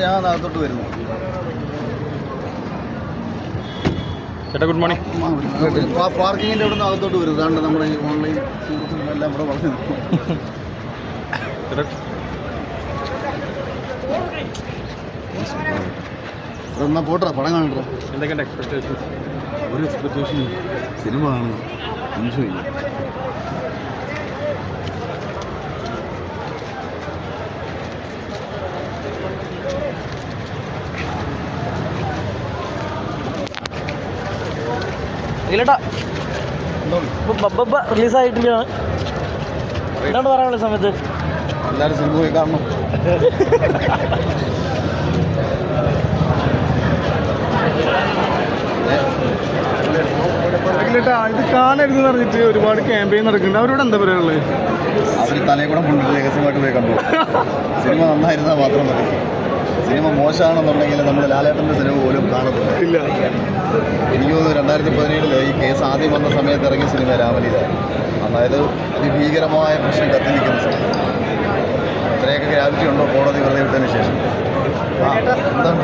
ഞാൻ അകത്തോട്ട് വരുന്നു. ചേട്ടാ ഗുഡ് മോർണിംഗ്. പാർക്കിങ്ങിൻ്റെ അവിടെ നിന്ന് അകത്തോട്ട് വരും. അതാണ്ട് നമ്മുടെ ഈ ഓൺലൈൻ സുഹൃത്തുക്കളെല്ലാം ഇവിടെ പറഞ്ഞു നിൽക്കും. എന്നാ പോട്ടാ പടം കാണണ്ടോ? എന്തൊക്കെയുണ്ട് എക്സ്പെക്ടേഷൻസ്? ഒരു എക്സ്പെക്ടേഷൻ സിനിമ ആണ് എൻജോയ് ചെയ്യും. റിലീസായിട്ടില്ലാണ്. എന്താണ് പറയാനുള്ള സമയത്ത്? എല്ലാവരും സിനിമ പോയി കാണണം. ഇത് കാണരുതെന്ന് പറഞ്ഞിട്ട് ഒരുപാട് ക്യാമ്പയിൻ നടക്കുന്നുണ്ട്. അവരോട് എന്താ പറയാനുള്ളത്? അവർ തലയിൽ കൂടെ മുന്നിൽ രഹസ്യമായിട്ട് പോയി കണ്ടു. സിനിമ നന്നായിരുന്നാൽ മാത്രം മതി. സിനിമ മോശമാണെന്നുണ്ടെങ്കിൽ നമ്മൾ ലാലേട്ടൻ്റെ സിനിമ പോലും കാണത്തില്ല. എനിക്ക് തോന്നുന്നു 2017 ഈ കേസ് ആദ്യം വന്ന സമയത്ത് ഇറങ്ങിയ സിനിമ രാമലീല. അതായത് അതിഭീകരമായ പ്രശ്നം കത്തി നിൽക്കുന്ന സിനിമ. ഇത്രയൊക്കെ ഗ്രാവിറ്റി ഉണ്ടോ കോടതി വെറുതെ വിട്ടതിന് ശേഷം? എന്താണ്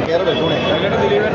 കേരള